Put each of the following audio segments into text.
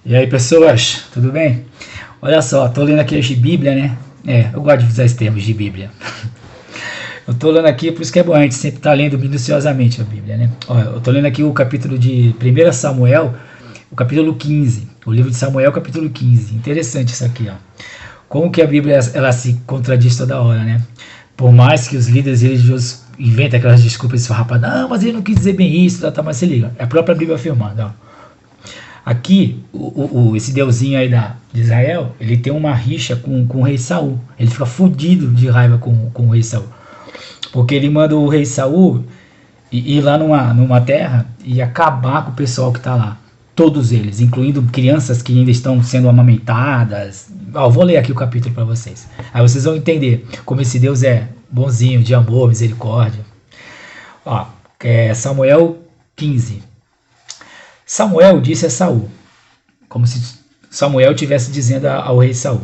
E aí, pessoas, tudo bem? Olha só, tô lendo aqui de Bíblia, né? Eu gosto de usar esses termos de Bíblia. Eu tô lendo aqui, por isso que é bom a gente sempre tá lendo minuciosamente a Bíblia, né? Olha, eu tô lendo aqui o capítulo de 1 Samuel, o capítulo 15. O livro de Samuel, capítulo 15. Interessante isso aqui, ó. Como que a Bíblia ela se contradiz toda hora, né? Por mais que os líderes religiosos inventem aquelas desculpas esfarrapadas, não, mas ele não quis dizer bem isso, tá, mas se liga. É a própria Bíblia afirmando, ó. Aqui, esse deusinho aí de Israel, ele tem uma rixa com o rei Saul. Ele fica fudido de raiva com o rei Saul. Porque ele manda o rei Saul ir lá numa terra e acabar com o pessoal que está lá. Todos eles, incluindo crianças que ainda estão sendo amamentadas. Vou ler aqui o capítulo para vocês. Aí vocês vão entender como esse Deus é bonzinho, de amor, misericórdia. Ó, Samuel 15. Samuel disse a Saul, como se Samuel estivesse dizendo ao rei Saul: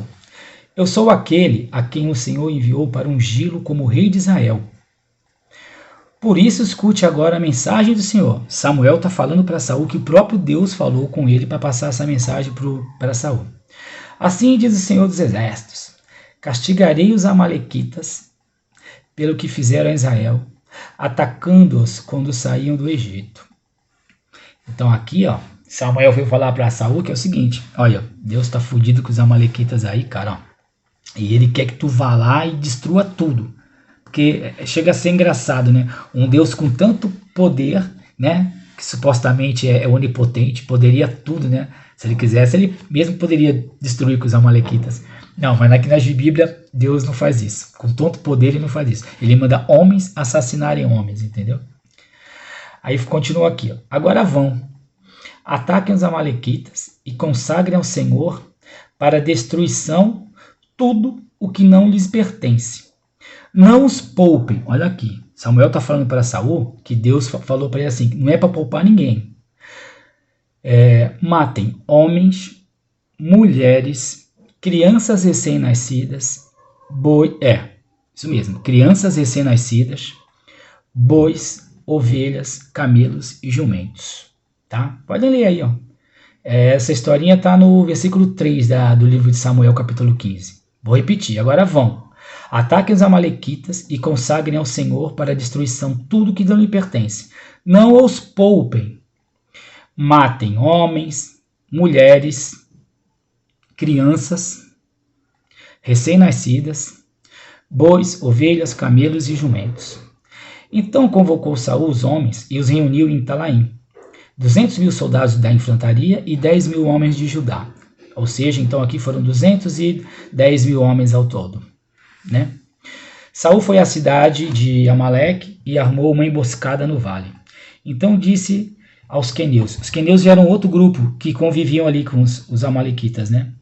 Eu sou aquele a quem o Senhor enviou para ungí-lo como rei de Israel. Por isso escute agora a mensagem do Senhor. Samuel está falando para Saul que o próprio Deus falou com ele para passar essa mensagem para Saul. Assim diz o Senhor dos Exércitos: Castigarei os amalequitas pelo que fizeram a Israel, atacando-os quando saíam do Egito. Então aqui, ó, Samuel veio falar para Saul que é o seguinte: olha, Deus tá fudido com os amalequitas aí, cara, ó, e ele quer que tu vá lá e destrua tudo. Porque chega a ser engraçado, né? Um Deus com tanto poder, né? Que supostamente é onipotente, poderia tudo, né? Se ele quisesse, ele mesmo poderia destruir com os amalequitas. Não, mas aqui na Bíblia, Deus não faz isso. Com tanto poder, ele não faz isso. Ele manda homens assassinarem homens, entendeu? Aí continua aqui, ó. Agora vão, ataquem os amalequitas e consagrem ao Senhor para destruição tudo o que não lhes pertence. Não os poupem. Olha aqui, Samuel está falando para Saul que Deus falou para ele assim, não é para poupar ninguém. Matem homens, mulheres, crianças recém-nascidas, isso mesmo, crianças recém-nascidas, bois, ovelhas, camelos e jumentos. Tá? Pode ler aí, ó. Essa historinha está no versículo 3 do livro de Samuel, capítulo 15. Vou repetir, agora vão. Ataquem os amalequitas e consagrem ao Senhor para a destruição tudo que não lhe pertence. Não os poupem. Matem homens, mulheres, crianças, recém-nascidas, bois, ovelhas, camelos e jumentos. Então convocou Saul os homens e os reuniu em Talaim, 200.000 soldados da infantaria e 10.000 homens de Judá. Ou seja, então aqui foram 210.000 homens ao todo, né? Saul foi à cidade de Amaleque e armou uma emboscada no vale. Então disse aos queneus. Os queneus eram outro grupo que conviviam ali com os amalequitas, né?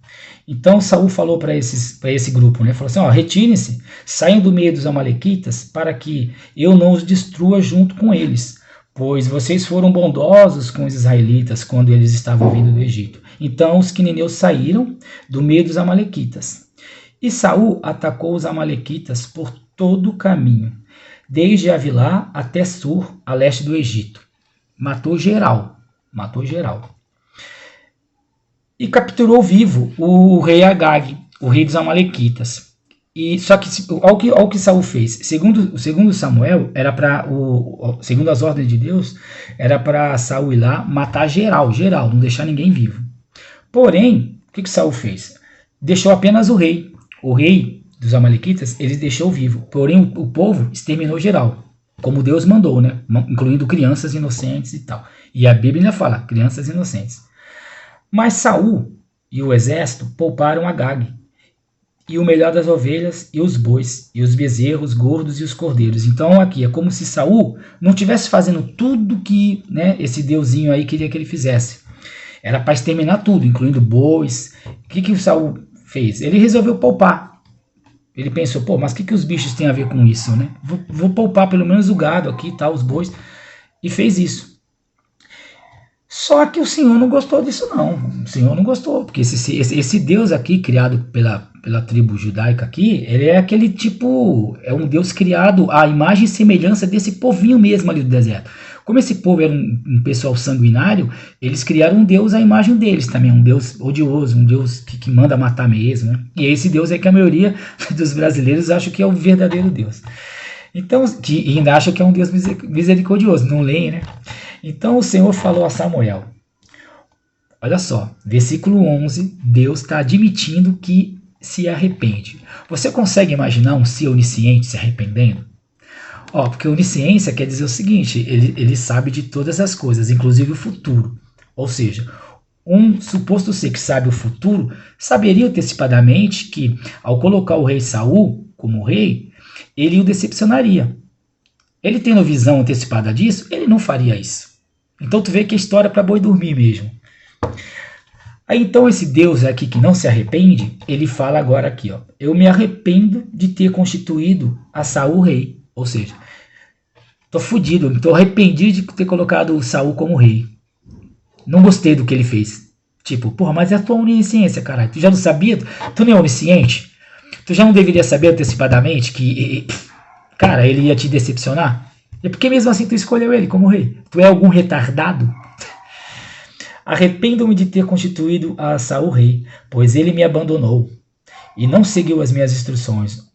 Então Saul falou para esse grupo, né? Falou assim: retirem-se, saiam do meio dos amalequitas para que eu não os destrua junto com eles, pois vocês foram bondosos com os israelitas quando eles estavam vindo do Egito. Então os queneus saíram do meio dos amalequitas. E Saul atacou os amalequitas por todo o caminho, desde Avilá até Sur, a leste do Egito. Matou geral. E capturou vivo o rei Agag, o rei dos amalequitas. Só que olha o que Saul fez. Segundo Samuel, era para segundo as ordens de Deus, era para Saul ir lá matar geral, não deixar ninguém vivo. Porém, o que Saul fez? Deixou apenas o rei. O rei dos amalequitas, ele deixou vivo. Porém, o povo exterminou geral, como Deus mandou, né? Incluindo crianças inocentes e tal. E a Bíblia fala, crianças inocentes. Mas Saul e o exército pouparam Agag, e o melhor das ovelhas e os bois, e os bezerros gordos e os cordeiros. Então aqui é como se Saul não estivesse fazendo tudo que, né, esse deusinho aí queria que ele fizesse. Era para exterminar tudo, incluindo bois. O que o Saul fez? Ele resolveu poupar. Ele pensou, mas o que os bichos têm a ver com isso, né? Vou poupar pelo menos o gado aqui, tá, os bois. E fez isso. Só que o Senhor não gostou disso, não. O Senhor não gostou, porque esse Deus aqui, criado pela tribo judaica aqui, ele é aquele tipo, é um Deus criado à imagem e semelhança desse povinho mesmo ali do deserto. Como esse povo era um pessoal sanguinário, eles criaram um Deus à imagem deles também, um Deus odioso, um Deus que manda matar mesmo, né? E é esse Deus aí que a maioria dos brasileiros acha que é o verdadeiro Deus. Então, que ainda acha que é um Deus misericordioso, não leem, né? Então o Senhor falou a Samuel, olha só, versículo 11, Deus está admitindo que se arrepende. Você consegue imaginar um ser onisciente se arrependendo? Porque onisciência quer dizer o seguinte, ele sabe de todas as coisas, inclusive o futuro. Ou seja, um suposto ser que sabe o futuro, saberia antecipadamente que, ao colocar o rei Saul como rei, ele o decepcionaria. Ele tendo visão antecipada disso, ele não faria isso. Então tu vê que a história é para boi dormir mesmo. Aí então esse Deus aqui que não se arrepende, ele fala agora aqui, eu me arrependo de ter constituído a Saul rei. Ou seja, tô fudido, tô arrependido de ter colocado o Saul como rei. Não gostei do que ele fez. Tipo, porra, mas é a tua onisciência, caralho. Tu já não sabia? Tu não é onisciente? Tu já não deveria saber antecipadamente que, cara, ele ia te decepcionar? E por que mesmo assim tu escolheu ele como rei? Tu é algum retardado? Arrependo-me de ter constituído a Saul rei, pois ele me abandonou e não seguiu as minhas instruções.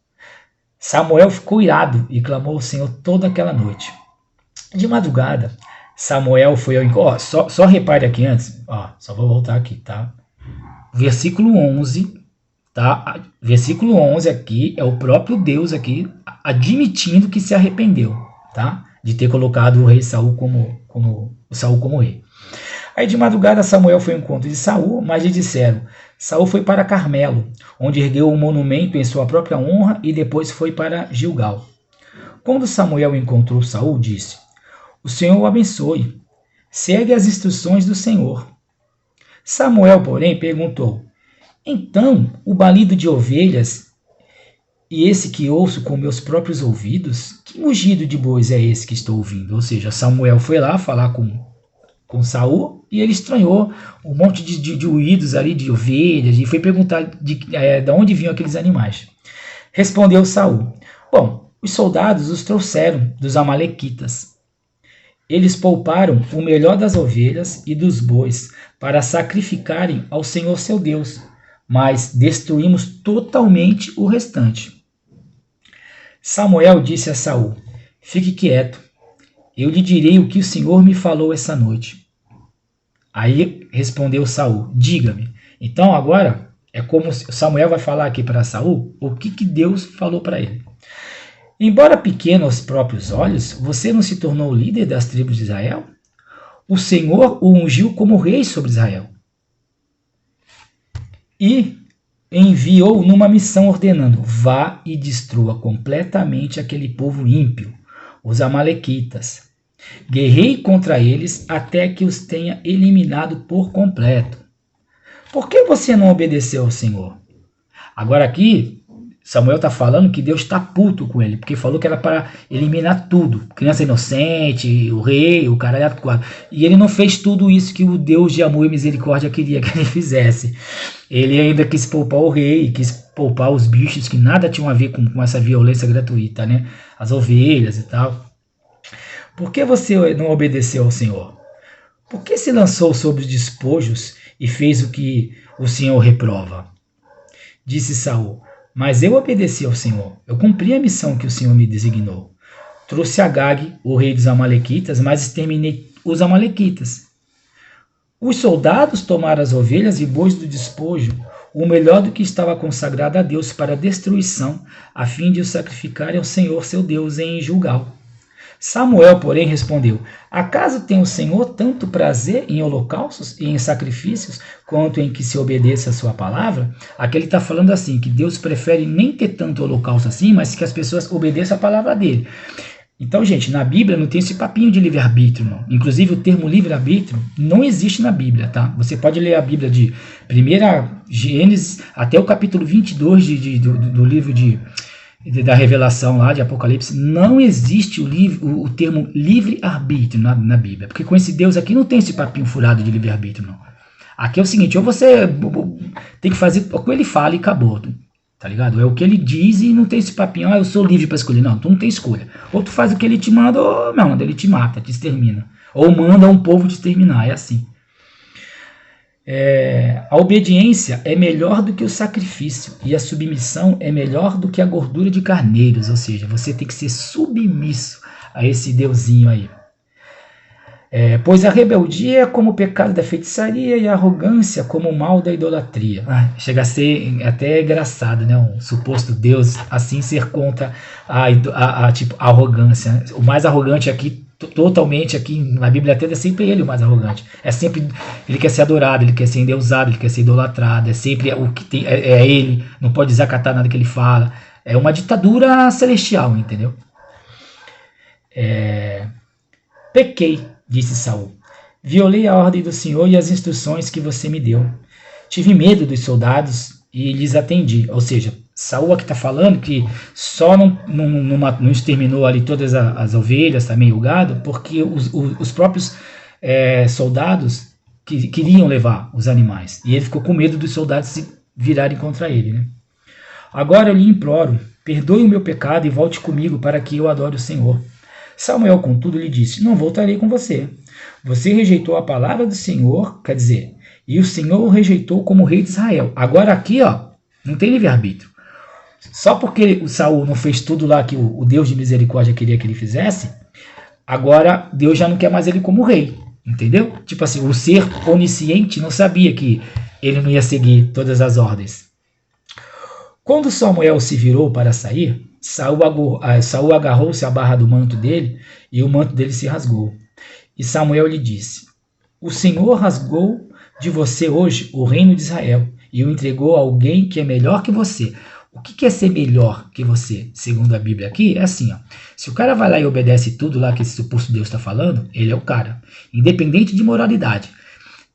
Samuel ficou irado e clamou ao Senhor toda aquela noite. De madrugada, Samuel foi ao encontro. Só repare aqui antes, só vou voltar aqui, tá? Versículo 11, tá? Versículo 11 aqui é o próprio Deus aqui admitindo que se arrependeu, tá? De ter colocado o rei Saul como rei. Aí de madrugada Samuel foi ao encontro de Saul, mas lhe disseram, Saul foi para Carmelo, onde ergueu um monumento em sua própria honra e depois foi para Gilgal. Quando Samuel encontrou Saul, disse, o Senhor o abençoe, segue as instruções do Senhor. Samuel, porém, perguntou, então o balido de ovelhas e esse que ouço com meus próprios ouvidos, que mugido de bois é esse que estou ouvindo? Ou seja, Samuel foi lá falar com Saul e ele estranhou um monte de ruídos ali, de ovelhas, e foi perguntar de onde vinham aqueles animais. Respondeu Saul, bom, os soldados os trouxeram dos amalequitas. Eles pouparam o melhor das ovelhas e dos bois para sacrificarem ao Senhor seu Deus, mas destruímos totalmente o restante. Samuel disse a Saul, fique quieto, eu lhe direi o que o Senhor me falou essa noite. Aí respondeu Saul, diga-me. Então agora é como Samuel vai falar aqui para Saul o que Deus falou para ele. Embora pequeno aos próprios olhos, você não se tornou líder das tribos de Israel? O Senhor o ungiu como rei sobre Israel. E enviou numa missão ordenando, vá e destrua completamente aquele povo ímpio, os amalequitas. Guerrei contra eles até que os tenha eliminado por completo. Por que você não obedeceu ao Senhor? Agora aqui, Samuel está falando que Deus está puto com ele, porque falou que era para eliminar tudo. Criança inocente, o rei, o caralho. E ele não fez tudo isso que o Deus de amor e misericórdia queria que ele fizesse. Ele ainda quis poupar o rei, quis poupar os bichos que nada tinham a ver com essa violência gratuita, né? As ovelhas e tal. Por que você não obedeceu ao Senhor? Por que se lançou sobre os despojos e fez o que o Senhor reprova? Disse Saul, mas eu obedeci ao Senhor. Eu cumpri a missão que o Senhor me designou. Trouxe Agag, o rei dos amalequitas, mas exterminei os amalequitas. Os soldados tomaram as ovelhas e bois do despojo, o melhor do que estava consagrado a Deus para destruição, a fim de o sacrificarem ao Senhor seu Deus em Gilgal. Samuel, porém, respondeu, acaso tem o Senhor tanto prazer em holocaustos e em sacrifícios, quanto em que se obedeça a sua palavra? Aqui ele está falando assim, que Deus prefere nem ter tanto holocausto assim, mas que as pessoas obedeçam a palavra dele. Então, gente, na Bíblia não tem esse papinho de livre-arbítrio, não. Inclusive, o termo livre-arbítrio não existe na Bíblia, tá? Você pode ler a Bíblia de 1 Gênesis até o capítulo 22 do livro da Revelação lá, de Apocalipse. Não existe o termo livre-arbítrio na Bíblia. Porque com esse Deus aqui não tem esse papinho furado de livre-arbítrio, não. Aqui é o seguinte, ou você tem que fazer o que ele fala e acabou. Tá ligado? É o que ele diz e não tem esse papinho, eu sou livre para escolher. Não, tu não tem escolha. Ou tu faz o que ele te manda, ou não, ele te mata, te extermina. Ou manda um povo te exterminar, é assim. A obediência é melhor do que o sacrifício, e a submissão é melhor do que a gordura de carneiros, ou seja, você tem que ser submisso a esse deusinho aí. Pois a rebeldia é como o pecado da feitiçaria e a arrogância como o mal da idolatria. Chega a ser até engraçado, né? Um suposto Deus assim ser contra tipo, a arrogância. Né? O mais arrogante aqui, totalmente aqui na Bíblia até é sempre ele o mais arrogante. É sempre ele quer ser adorado, ele quer ser endeusado, ele quer ser idolatrado. É sempre o que tem, é ele, não pode desacatar nada que ele fala. É uma ditadura celestial, entendeu? Pequei, disse Saul. Violei a ordem do Senhor e as instruções que você me deu. Tive medo dos soldados e lhes atendi. Ou seja, Saul aqui está falando que só não exterminou ali todas as ovelhas, também o gado, porque os próprios soldados queriam levar os animais. E ele ficou com medo dos soldados se virarem contra ele. Né? Agora eu lhe imploro, perdoe o meu pecado e volte comigo para que eu adore o Senhor. Samuel, contudo, lhe disse, não voltarei com você. Você rejeitou a palavra do Senhor, quer dizer, e o Senhor o rejeitou como rei de Israel. Agora aqui, não tem livre-arbítrio. Só porque o Saul não fez tudo lá que o Deus de misericórdia queria que ele fizesse, agora Deus já não quer mais ele como rei. Entendeu? Tipo assim, o ser onisciente não sabia que ele não ia seguir todas as ordens. Quando Samuel se virou para sair, Saul agarrou-se à barra do manto dele e o manto dele se rasgou. E Samuel lhe disse, o Senhor rasgou de você hoje o reino de Israel e o entregou a alguém que é melhor que você. O que é ser melhor que você? Segundo a Bíblia aqui, é assim, se o cara vai lá e obedece tudo lá que esse suposto Deus está falando, ele é o cara, independente de moralidade.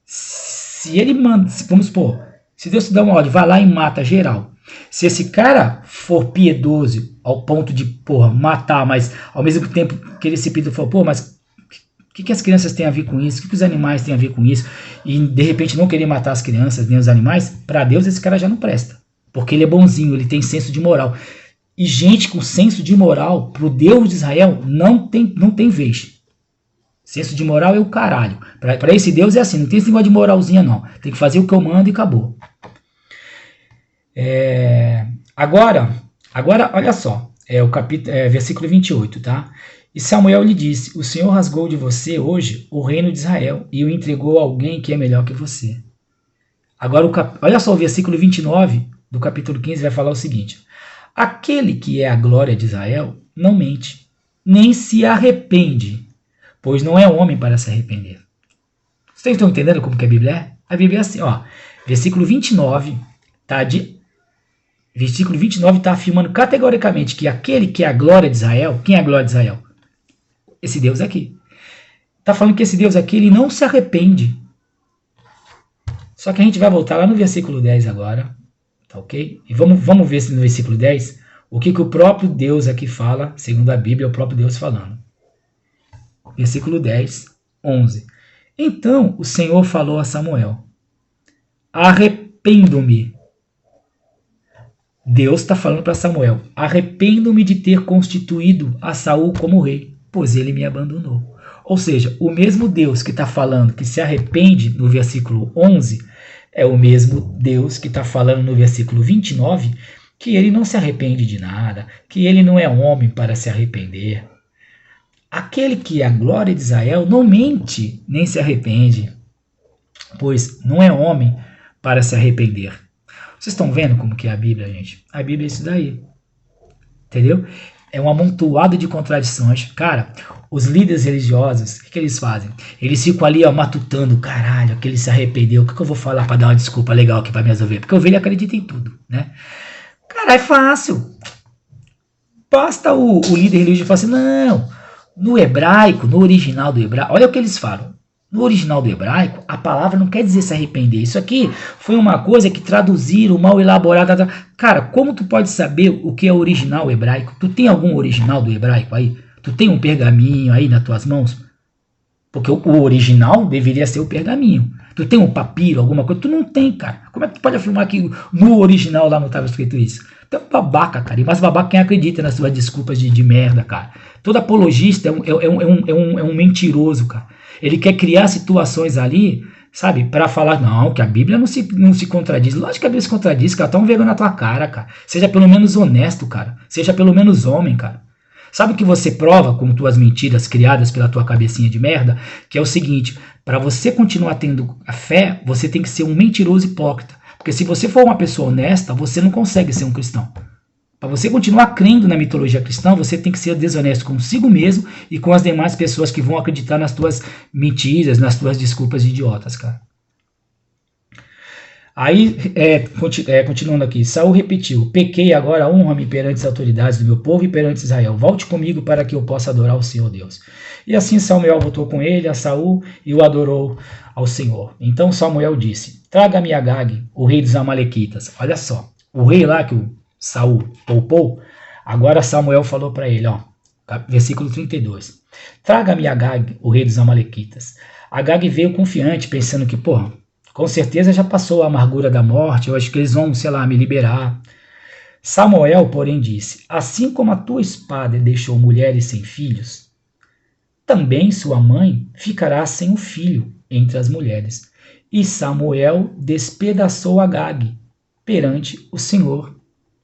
Se ele manda, vamos supor, se Deus te dá uma ordem, vai lá e mata geral. Se esse cara for piedoso ao ponto de, matar, mas ao mesmo tempo que ele se pediu, falou, mas o que as crianças têm a ver com isso? O que os animais têm a ver com isso? E de repente não querer matar as crianças nem os animais, para Deus esse cara já não presta. Porque ele é bonzinho, ele tem senso de moral. E gente com senso de moral, pro Deus de Israel, não tem vez. Senso de moral é o caralho. Para esse Deus é assim, não tem esse negócio de moralzinha não. Tem que fazer o que eu mando e acabou. Agora, olha só, o versículo 28, tá? E Samuel lhe disse, o Senhor rasgou de você hoje o reino de Israel e o entregou a alguém que é melhor que você. Agora, olha só, o versículo 29 do capítulo 15 vai falar o seguinte, aquele que é a glória de Israel não mente, nem se arrepende, pois não é homem para se arrepender. Vocês estão entendendo como que a Bíblia é? A Bíblia é assim, versículo 29 está afirmando categoricamente que aquele que é a glória de Israel, quem é a glória de Israel? Esse Deus aqui. Está falando que esse Deus aqui, ele não se arrepende. Só que a gente vai voltar lá no versículo 10 agora, tá ok? E vamos ver se no versículo 10, o que o próprio Deus aqui fala, segundo a Bíblia, é o próprio Deus falando. Versículo 10, 11. Então o Senhor falou a Samuel, arrependo-me. Deus está falando para Samuel, arrependo-me de ter constituído a Saul como rei, pois ele me abandonou. Ou seja, o mesmo Deus que está falando que se arrepende no versículo 11, é o mesmo Deus que está falando no versículo 29, que ele não se arrepende de nada, que ele não é homem para se arrepender. Aquele que é a glória de Israel não mente, nem se arrepende, pois não é homem para se arrepender. Vocês estão vendo como que é a Bíblia, gente? A Bíblia é isso daí. Entendeu? É um amontoado de contradições. Cara, os líderes religiosos, o que eles fazem? Eles ficam ali, matutando, caralho, que ele se arrependeu. O que eu vou falar para dar uma desculpa legal aqui para minhas ovelhas? Porque a ovelha acredita em tudo, né? Cara, é fácil. Basta o líder religioso falar assim, não, no hebraico, no original do hebraico, olha o que eles falam. No original do hebraico, a palavra não quer dizer se arrepender. Isso aqui foi uma coisa que traduziram, mal elaborada. Cara, como tu pode saber o que é original hebraico? Tu tem algum original do hebraico aí? Tu tem um pergaminho aí nas tuas mãos? Porque o original deveria ser o pergaminho. Tu tem um papiro, alguma coisa? Tu não tem, cara. Como é que tu pode afirmar que no original lá não estava escrito isso? É um babaca, cara. E mais babaca quem acredita nas suas desculpas de merda, cara. Todo apologista é um mentiroso, cara. Ele quer criar situações ali, sabe, para falar, não, que a Bíblia não se contradiz. Lógico que a Bíblia se contradiz, cara. Tá um vergonha na tua cara, cara. Seja pelo menos honesto, cara. Seja pelo menos homem, cara. Sabe o que você prova com tuas mentiras criadas pela tua cabecinha de merda? Que é o seguinte, para você continuar tendo a fé, você tem que ser um mentiroso hipócrita. Porque se você for uma pessoa honesta, você não consegue ser um cristão. Para você continuar crendo na mitologia cristã, você tem que ser desonesto consigo mesmo e com as demais pessoas que vão acreditar nas tuas mentiras, nas tuas desculpas de idiotas, cara. Aí, continuando aqui, Saul repetiu, pequei agora, honra-me perante as autoridades do meu povo e perante Israel, volte comigo para que eu possa adorar o Senhor Deus. E assim Samuel voltou com ele a Saul e o adorou ao Senhor. Então Samuel disse, traga-me Agag, o rei dos Amalequitas. Olha só, o rei lá que o Saul poupou, agora Samuel falou para ele, ó, versículo 32, traga-me Agag, o rei dos Amalequitas. Agag veio confiante, pensando que, porra, com certeza já passou a amargura da morte, eu acho que eles vão, sei lá, me liberar. Samuel, porém, disse, assim como a tua espada deixou mulheres sem filhos, também sua mãe ficará sem um filho entre as mulheres. E Samuel despedaçou Agag perante o Senhor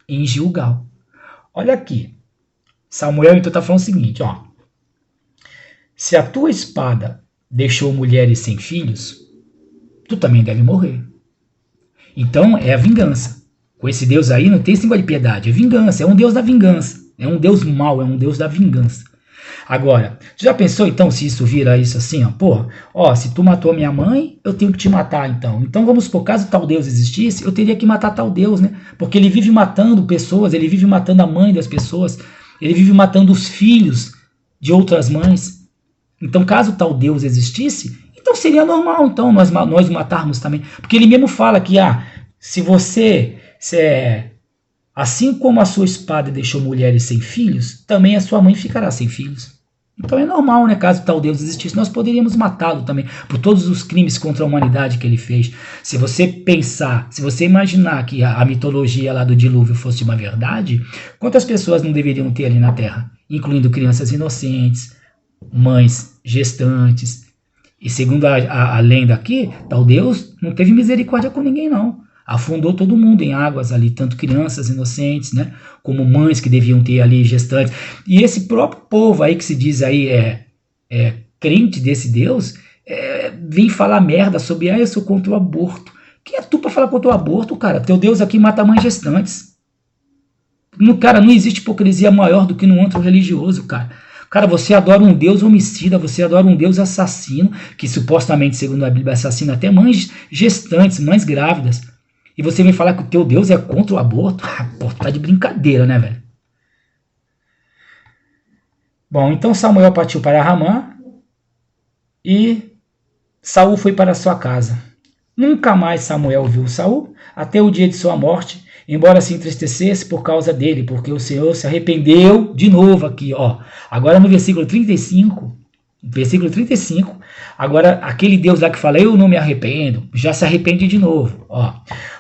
em Gilgal. Olha aqui, Samuel então está falando o seguinte, ó, se a tua espada deixou mulheres sem filhos, tu também deve morrer. Então é a vingança. Com esse Deus aí não tem esse negócio de piedade, é vingança, é um Deus da vingança, é um Deus mau, é um Deus da vingança. Agora, tu já pensou então se isso vira isso assim, ó, porra, ó, se tu matou minha mãe, eu tenho que te matar então. Então vamos supor, caso tal Deus existisse, eu teria que matar tal Deus, né? Porque ele vive matando pessoas, ele vive matando a mãe das pessoas, ele vive matando os filhos de outras mães. Então caso tal Deus existisse, então seria normal então nós matarmos também. Porque ele mesmo fala que, se você, assim como a sua espada deixou mulheres sem filhos, também a sua mãe ficará sem filhos. Então é normal, né? Caso tal Deus existisse, nós poderíamos matá-lo também por todos os crimes contra a humanidade que ele fez. Se você pensar, se você imaginar que a mitologia lá do dilúvio fosse uma verdade, quantas pessoas não deveriam ter ali na Terra? Incluindo crianças inocentes, mães gestantes. E segundo a lenda aqui, tal Deus não teve misericórdia com ninguém não. Afundou todo mundo em águas ali, tanto crianças inocentes, né, como mães que deviam ter ali gestantes. E esse próprio povo aí que se diz aí crente desse Deus, vem falar merda sobre, eu sou contra o aborto. Quem é tu para falar contra o aborto, cara? Teu Deus aqui mata mães gestantes. Cara, não existe hipocrisia maior do que no antro religioso, cara. Cara, você adora um Deus homicida, você adora um Deus assassino, que supostamente, segundo a Bíblia, assassina até mães gestantes, mães grávidas. E você vem falar que o teu Deus é contra o aborto? Pô, tá de brincadeira, né, velho? Bom, então Samuel partiu para Ramá e Saul foi para sua casa. Nunca mais Samuel viu Saul até o dia de sua morte, embora se entristecesse por causa dele, porque o Senhor se arrependeu de novo aqui, ó. Agora no versículo 35, agora aquele Deus lá que fala, eu não me arrependo, já se arrepende de novo, ó.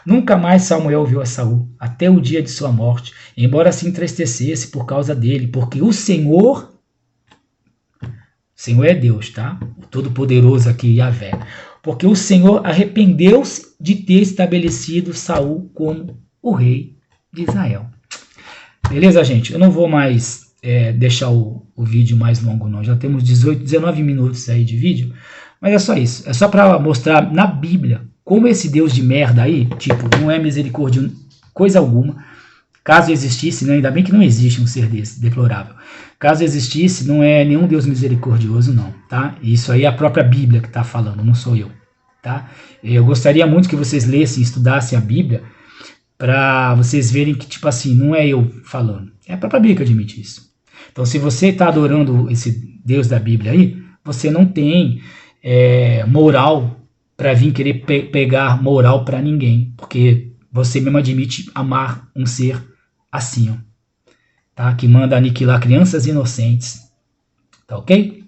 Nunca mais Samuel viu a Saul até o dia de sua morte, embora se entristecesse por causa dele, porque o Senhor é Deus, tá? O Todo-Poderoso aqui, Yahvé. Porque o Senhor arrependeu-se de ter estabelecido Saul como o rei de Israel. Beleza, gente? Eu não vou mais deixar o vídeo mais longo, não. Já temos 19 minutos aí de vídeo. Mas é só isso. É só para mostrar na Bíblia como esse Deus de merda aí, tipo, não é misericórdia coisa alguma. Caso existisse, né? Ainda bem que não existe um ser desse, deplorável. Caso existisse, não é nenhum Deus misericordioso, não, tá? Isso aí é a própria Bíblia que está falando, não sou eu, tá? Eu gostaria muito que vocês lessem, estudassem a Bíblia, para vocês verem que, tipo assim, não é eu falando, é a própria Bíblia que admite isso. Então, se você está adorando esse Deus da Bíblia aí, você não tem moral para vir querer pegar moral para ninguém, porque você mesmo admite amar um ser assim, ó, tá? Que manda aniquilar crianças inocentes, tá ok?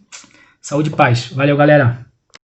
Saúde e paz. Valeu, galera!